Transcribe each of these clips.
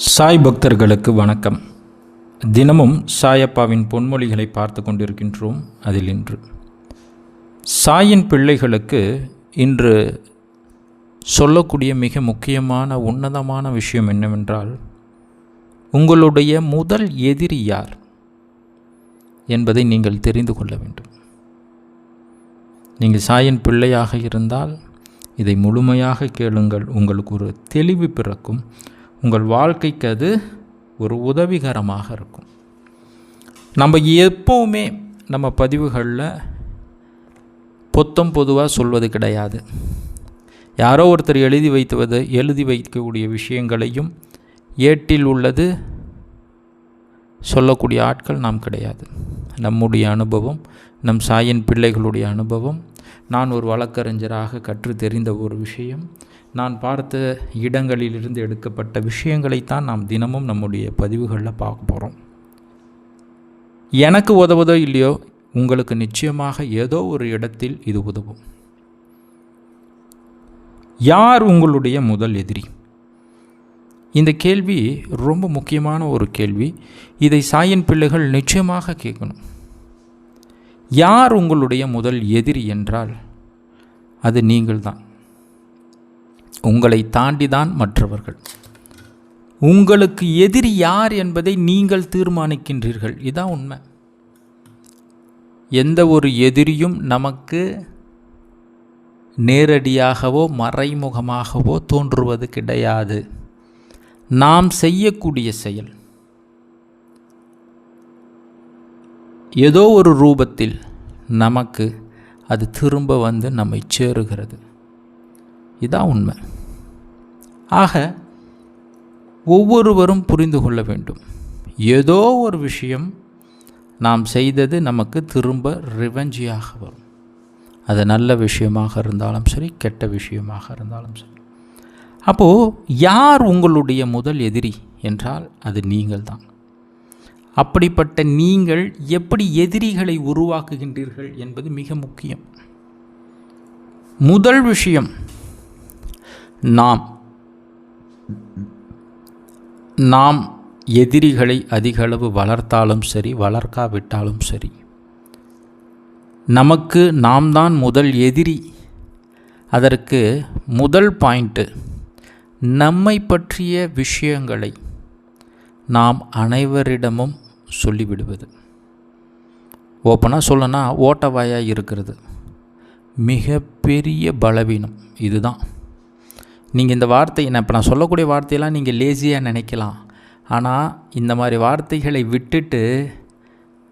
சாய் பக்தர்களுக்கு வணக்கம். தினமும் சாயப்பாவின் பொன்மொழிகளை பார்த்து கொண்டிருக்கின்றோம். அதில் இன்று சாயின் பிள்ளைகளுக்கு இன்று சொல்லக்கூடிய மிக முக்கியமான உன்னதமான விஷயம் என்னவென்றால், உங்களுடைய முதல் எதிரி யார் என்பதை நீங்கள் தெரிந்து கொள்ள வேண்டும். நீங்கள் சாயின் பிள்ளையாக இருந்தால் இதை முழுமையாக கேளுங்கள். உங்களுக்கு ஒரு தெளிவு பிறக்கும். உங்கள் வாழ்க்கைக்கு அது ஒரு உதவிகரமாக இருக்கும். நம்ம எப்போவுமே நம்ம பதிவுகளில் பொதுவாக சொல்வது கிடையாது. யாரோ ஒருத்தர் எழுதி வைக்கக்கூடிய விஷயங்களையும் ஏட்டில் உள்ளது சொல்லக்கூடிய ஆட்கள் நாம் கிடையாது. நம்முடைய அனுபவம், நம் சாயின் பிள்ளைகளுடைய அனுபவம், நான் ஒரு வழக்கறிஞராக கற்று தெரிந்த ஒரு விஷயம், நான் பார்த்த இடங்களிலிருந்து எடுக்கப்பட்ட விஷயங்களைத்தான் நாம் தினமும் நம்முடைய பதிவுகளில் பார்க்க போகிறோம். எனக்கு உதவுதோ இல்லையோ, உங்களுக்கு நிச்சயமாக ஏதோ ஒரு இடத்தில் இது உதவும். யார் உங்களுடைய முதல் எதிரி? இந்த கேள்வி ரொம்ப முக்கியமான ஒரு கேள்வி. இதை சாயின் பிள்ளைகள் நிச்சயமாக கேட்கணும். யார் உங்களுடைய முதல் எதிரி என்றால் அது நீங்கள்தான். உங்களை தாண்டிதான் மற்றவர்கள். உங்களுக்கு எதிரி யார் என்பதை நீங்கள் தீர்மானிக்கின்றீர்கள். இதுதான் உண்மை. எந்த ஒரு எதிரியும் நமக்கு நேரடியாகவோ மறைமுகமாகவோ தோன்றுவது கிடையாது. நாம் செய்யக்கூடிய செயல் ஏதோ ஒரு ரூபத்தில் நமக்கு அது திரும்ப வந்து நம்மை சேருகிறது. இதான் உண்மை. ஆக ஒவ்வொருவரும் புரிந்து கொள்ள வேண்டும். ஏதோ ஒரு விஷயம் நாம் செய்தது நமக்கு திரும்ப ரிவெஞ்சியாக வரும். அது நல்ல விஷயமாக இருந்தாலும் சரி, கெட்ட விஷயமாக இருந்தாலும் சரி. அப்போது யார் உங்களுடைய முதல் எதிரி என்றால் அது நீங்கள் தான். அப்படிப்பட்ட நீங்கள் எப்படி எதிரிகளை உருவாக்குகின்றீர்கள் என்பது மிக முக்கியம். முதல் விஷயம், நாம் எதிரிகளை அதிகளவு வளர்த்தாலும் சரி, வளர்க்காவிட்டாலும் சரி, நமக்கு நாம் தான் முதல் எதிரி. அதற்கு முதல் பாயிண்ட்டு, நம்மை பற்றிய விஷயங்களை நாம் அனைவரிடமும் சொல்லிவிடுவது. ஓப்பனாக சொல்லனா ஓட்டவாயாக இருக்கிறது மிகப்பெரிய பலவீனம். இதுதான். நீங்கள் இந்த வார்த்தையை நான் சொல்லக்கூடிய வார்த்தையெல்லாம் நீங்கள் லேசியாக நினைக்கலாம். ஆனால் இந்த மாதிரி வார்த்தைகளை விட்டுட்டு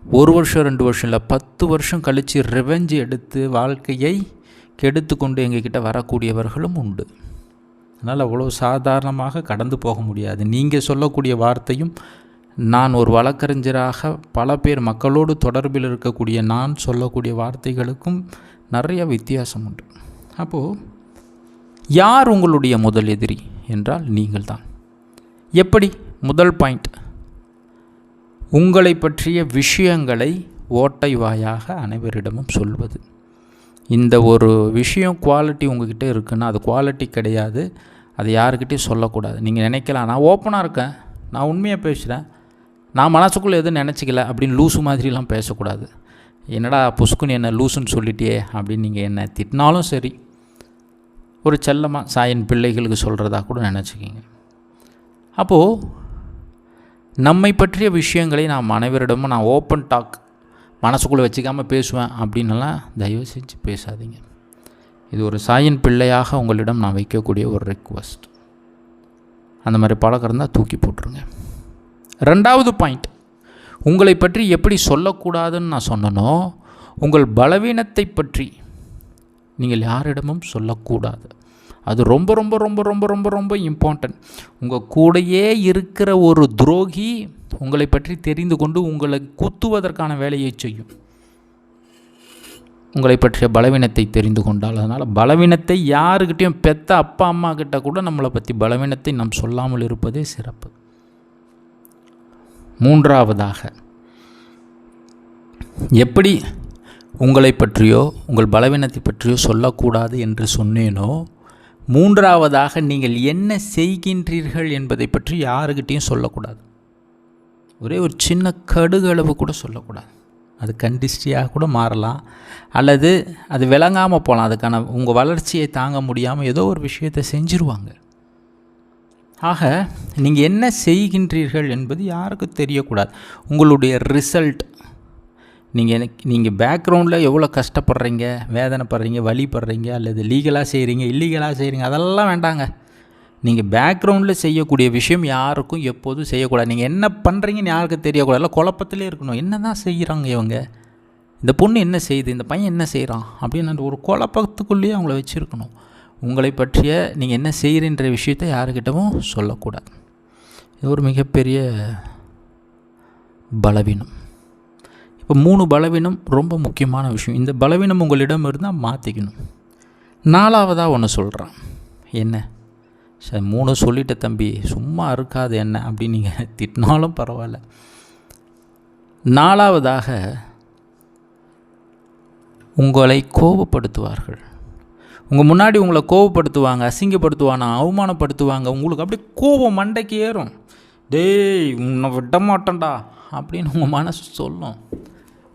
1 வருஷம் 2 வருஷம் இல்லை 10 வருஷம் கழித்து ரிவெஞ்சு எடுத்து வாழ்க்கையை கெடுத்து கொண்டு எங்ககிட்ட வரக்கூடியவர்களும் உண்டு. அதனால் அவ்வளோ சாதாரணமாக கடந்து போக முடியாது. நீங்கள் சொல்லக்கூடிய வார்த்தையும், நான் ஒரு வழக்கறிஞராக பல பேர் மக்களோடு தொடர்பில் இருக்கக்கூடிய நான் சொல்லக்கூடிய வார்த்தைகளுக்கும் நிறைய வித்தியாசம் உண்டு. அப்போது யார் உங்களுடைய முதல் எதிரி என்றால் நீங்கள் தான். எப்படி? முதல் பாயிண்ட், உங்களை பற்றிய விஷயங்களை ஓட்டை வாயாக அனைவரிடமும் சொல்வது. இந்த ஒரு விஷயம் குவாலிட்டி உங்ககிட்ட இருக்குன்னா அது குவாலிட்டி கிடையாது. அதை யாருக்கிட்டையும் சொல்லக்கூடாது. நீங்கள் நினைக்கலாம், நான் ஓப்பனாக இருக்கேன், நான் உண்மையாக பேசுகிறேன், நான் மனசுக்குள்ளே எதுவும் நினச்சிக்கல அப்படின்னு லூஸு மாதிரிலாம் பேசக்கூடாது. என்னடா புசுக்குன்னு என்ன லூஸுன்னு சொல்லிட்டே அப்படின்னு நீங்கள் என்ன திட்டினாலும் சரி, ஒரு செல்லமாக சாயின் பிள்ளைகளுக்கு சொல்கிறதா கூட நினச்சிக்கிங்க. அப்போது நம்மை பற்றிய விஷயங்களை நாம் அனைவரிடமும் நான் ஓப்பன் டாக் மனசுக்குள்ளே வச்சுக்காமல் பேசுவேன் அப்படின்னலாம் தயவு செஞ்சு பேசாதீங்க. இது ஒரு சாயின் பிள்ளையாக உங்களிடம் நான் வைக்கக்கூடிய ஒரு ரெக்வஸ்ட். அந்த மாதிரி பழக்கம் இருந்தால் தூக்கி போட்டுருங்க. 2வது பாயிண்ட், உங்களை பற்றி எப்படி சொல்லக்கூடாதுன்னு நான் சொன்னனோ, உங்கள் பலவீனத்தை பற்றி நீங்கள் யாரிடமும் சொல்லக்கூடாது. அது ரொம்ப ரொம்ப ரொம்ப ரொம்ப ரொம்ப ரொம்ப இம்பார்ட்டன்ட். உங்கள் கூடையே இருக்கிற ஒரு துரோகி உங்களை பற்றி தெரிந்து கொண்டு உங்களை குத்துவதற்கான வேலையை செய்யும், உங்களை பற்றிய பலவீனத்தை தெரிந்து கொண்டால். அதனால் பலவீனத்தை யாருக்கிட்டையும், பெத்த அப்பா அம்மா கிட்ட கூட நம்மளை பற்றி பலவீனத்தை நாம் சொல்லாமல் இருப்பதே சிறப்பு. 3வதாக, எப்படி உங்களை பற்றியோ உங்கள் பலவீனத்தை பற்றியோ சொல்லக்கூடாது என்று சொன்னேனோ, மூன்றாவதாக நீங்கள் என்ன செய்கின்றீர்கள் என்பதை பற்றி யாருக்கிட்டையும் சொல்லக்கூடாது. ஒரே ஒரு சின்ன கடுகளவு கூட சொல்லக்கூடாது. அது கண்டிஸ்டியாக கூட மாறலாம், அல்லது அது விளங்காமல் போகலாம். அதுக்கான உங்கள் வளர்ச்சியை தாங்க முடியாமல் ஏதோ ஒரு விஷயத்தை செஞ்சுருவாங்க. ஆக நீங்கள் என்ன செய்கின்றீர்கள் என்பது யாருக்கும் தெரியக்கூடாது. உங்களுடைய ரிசல்ட், நீங்கள் பேக்ரவுண்டில் எவ்வளோ கஷ்டப்படுறீங்க, வேதனைப்படுறீங்க, வலிப்படுறீங்க, அல்லது லீகலாக செய்கிறீங்க, இல்லீகலாக செய்கிறீங்க, அதெல்லாம் வேண்டாங்க. நீங்கள் பேக்ரவுண்டில் செய்யக்கூடிய விஷயம் யாருக்கும் எப்போதும் செய்யக்கூடாது. நீங்கள் என்ன பண்ணுறீங்கன்னு யாருக்கும் தெரியக்கூடாது. எல்லாம் குழப்பத்திலே இருக்கணும். என்ன தான் செய்கிறாங்க இவங்க, இந்த பொண்ணு என்ன செய்யுது, இந்த பையன் என்ன செய்கிறான் அப்படின்னு ஒரு குழப்பத்துக்குள்ளேயே அவங்கள வச்சுருக்கணும். உங்களை பற்றிய நீங்கள் என்ன செய்கிறன்ற விஷயத்தை யாருக்கிட்டவும் சொல்லக்கூடாது. இது ஒரு மிகப்பெரிய பலவீனம். இப்போ 3 பலவீனம் ரொம்ப முக்கியமான விஷயம். இந்த பலவீனம் உங்களிடம் இருந்தால் மாற்றிக்கணும். 4வதாக ஒன்று சொல்கிறேன். என்ன சரி, 3 சொல்லிட்ட தம்பி, சும்மா இருக்காது என்ன அப்படின்னு நீங்கள் திட்டினாலும் பரவாயில்ல. 4வதாக உங்களை கோபப்படுத்துவார்கள். உங்கள் முன்னாடி உங்களை கோபப்படுத்துவாங்க, அசிங்கப்படுத்துவாங்க, அவமானப்படுத்துவாங்க. உங்களுக்கு அப்படியே கோபம் மண்டைக்கு ஏறும். டேய் உன்னை விட மாட்டேன்டா அப்படின்னு உங்கள் மனசு சொல்லும்.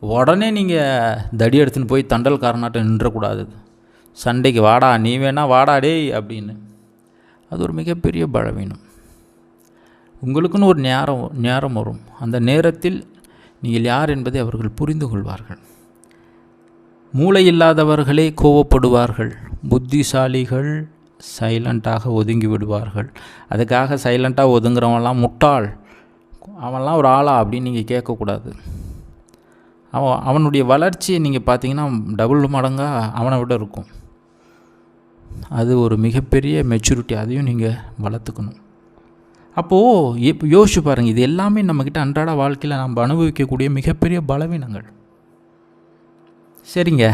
உடனே நீங்கள் தடி எடுத்துன்னு போய் தண்டல்காரனாட்டம் நின்றக்கூடாது. சண்டைக்கு வாடா, நீ வேணா வாடா டேய் அப்படின்னு. அது ஒரு மிகப்பெரிய பலவீனம். உங்களுக்குன்னு ஒரு நேரம் வரும். அந்த நேரத்தில் நீங்கள் யார் என்பதை அவர்கள் புரிந்து கொள்வார்கள். மூளை இல்லாதவர்களே கோவப்படுவார்கள். புத்திசாலிகள் சைலண்ட்டாக ஒதுங்கி விடுவார்கள். அதுக்காக சைலண்ட்டாக ஒதுங்குறவன்லாம் முட்டாள், அவன்லாம் ஒரு ஆளா அப்படின்னு நீங்கள் கேட்கக்கூடாது. அவனுடைய வளர்ச்சியை நீங்கள் பார்த்தீங்கன்னா டபுள் மடங்காக அவனை விட இருக்கும். அது ஒரு மிகப்பெரிய மெச்சூரிட்டி. அதையும் நீங்கள் வளர்த்துக்கணும். அப்போது யோசிச்சு பாருங்கள், இது எல்லாமே நம்மக்கிட்ட அன்றாட வாழ்க்கையில் நம்ம அனுபவிக்கக்கூடிய மிகப்பெரிய பலவீனங்கள். சரிங்க,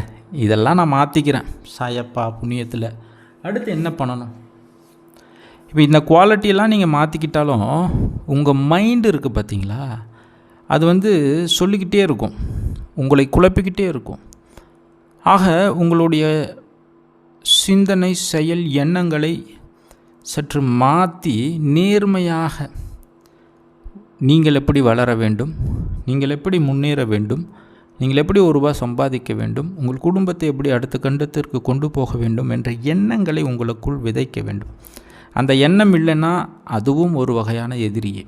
இதெல்லாம் நான் மாற்றிக்கிறேன் சாயப்பா புண்ணியத்தில். அடுத்து என்ன பண்ணணும்? இப்போ இந்த குவாலிட்டியெல்லாம் நீங்கள் மாற்றிக்கிட்டாலும் உங்கள் மைண்டு இருக்குது பார்த்தீங்களா, அது சொல்லிக்கிட்டே இருக்கும், உங்களை குழப்பிக்கிட்டே இருக்கும். ஆக உங்களுடைய சிந்தனை, செயல், எண்ணங்களை சற்று மாற்றி நேர்மையாக நீங்கள் எப்படி வளர வேண்டும், நீங்கள் எப்படி முன்னேற வேண்டும், நீங்கள் எப்படி ₹1 சம்பாதிக்க வேண்டும், உங்கள் குடும்பத்தை எப்படி அடுத்த கண்டத்திற்கு கொண்டு போக வேண்டும் என்ற எண்ணங்களை உங்களுக்குள் விதைக்க வேண்டும். அந்த எண்ணம் இல்லைன்னா அதுவும் ஒரு வகையான எதிரியே.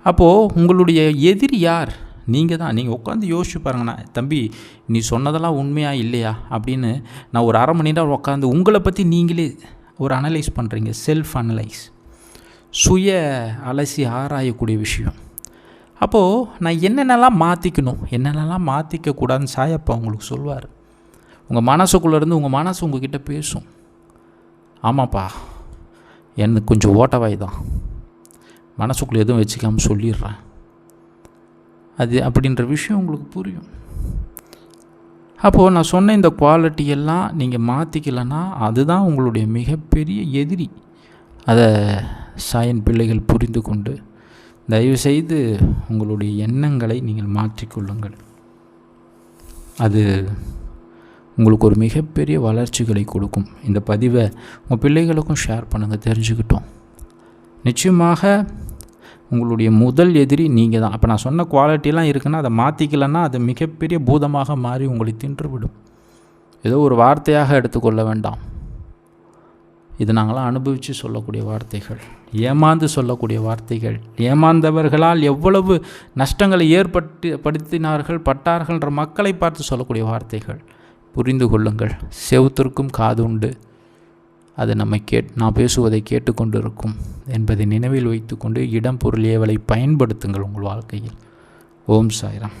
அப்போது உங்களுடைய எதிரி யார்? நீங்கள் தான். நீங்கள் உட்காந்து யோசிச்சு பாருங்கண்ணா, தம்பி நீ சொன்னதெல்லாம் உண்மையாக இல்லையா அப்படின்னு நான் ஒரு அரை மணி நேரம் உட்காந்து உங்களை பற்றி நீங்களே ஒரு அனலைஸ் பண்ணுறீங்க. செல்ஃப் அனலைஸ், சுய அலசி ஆராயக்கூடிய விஷயம். அப்போது நான் என்னென்னலாம் மாற்றிக்கணும், என்னென்னலாம் மாற்றிக்கக்கூடாதுன்னு சாயப்பா உங்களுக்கு சொல்வார். உங்கள் மனசுக்குள்ளேருந்து உங்கள் மனசு உங்ககிட்ட பேசும். ஆமாப்பா எனக்கு கொஞ்சம் ஓட்டவாய் தான், மனசுக்குள்ளே எதுவும் வச்சுக்காமல் சொல்லிடுறேன் அது அப்படின்ற விஷயம் உங்களுக்கு புரியும். அப்போது நான் சொன்ன இந்த குவாலிட்டியெல்லாம் நீங்கள் மாற்றிக்கலன்னா அதுதான் உங்களுடைய மிகப்பெரிய எதிரி. அதை சாயன் பிள்ளைகள் புரிந்து கொண்டு தயவுசெய்து உங்களுடைய எண்ணங்களை நீங்கள் மாற்றிக்கொள்ளுங்கள். அது உங்களுக்கு ஒரு மிகப்பெரிய வளர்ச்சிகளை கொடுக்கும். இந்த பதிவை உங்கள் பிள்ளைகளுக்கும் ஷேர் பண்ணுங்கள், தெரிஞ்சுக்கிட்டோம். நிச்சயமாக உங்களுடைய முதல் எதிரி நீங்கள் தான். அப்போ நான் சொன்ன குவாலிட்டிலாம் இருக்குன்னா அதை மாற்றிக்கலன்னா அது மிகப்பெரிய பூதமாக மாறி உங்களை தின்றுவிடும். ஏதோ ஒரு வார்த்தையாக எடுத்துக்கொள்ள வேண்டாம். இது நாங்களாம் அனுபவித்து சொல்லக்கூடிய வார்த்தைகள், ஏமாந்து சொல்லக்கூடிய வார்த்தைகள், ஏமாந்தவர்களால் எவ்வளவு நஷ்டங்களை பட்டார்கள்ன்ற மக்களை பார்த்து சொல்லக்கூடிய வார்த்தைகள். புரிந்து கொள்ளுங்கள், செவுத்திற்கும் காது உண்டு, அது நான் பேசுவதை கேட்டுக்கொண்டு இருக்கும் என்பதை நினைவில் வைத்துக்கொண்டு இடம் பொருள் ஏவலை பயன்படுத்துங்கள் உங்கள் வாழ்க்கையில். ஓம் சாய்ராம்.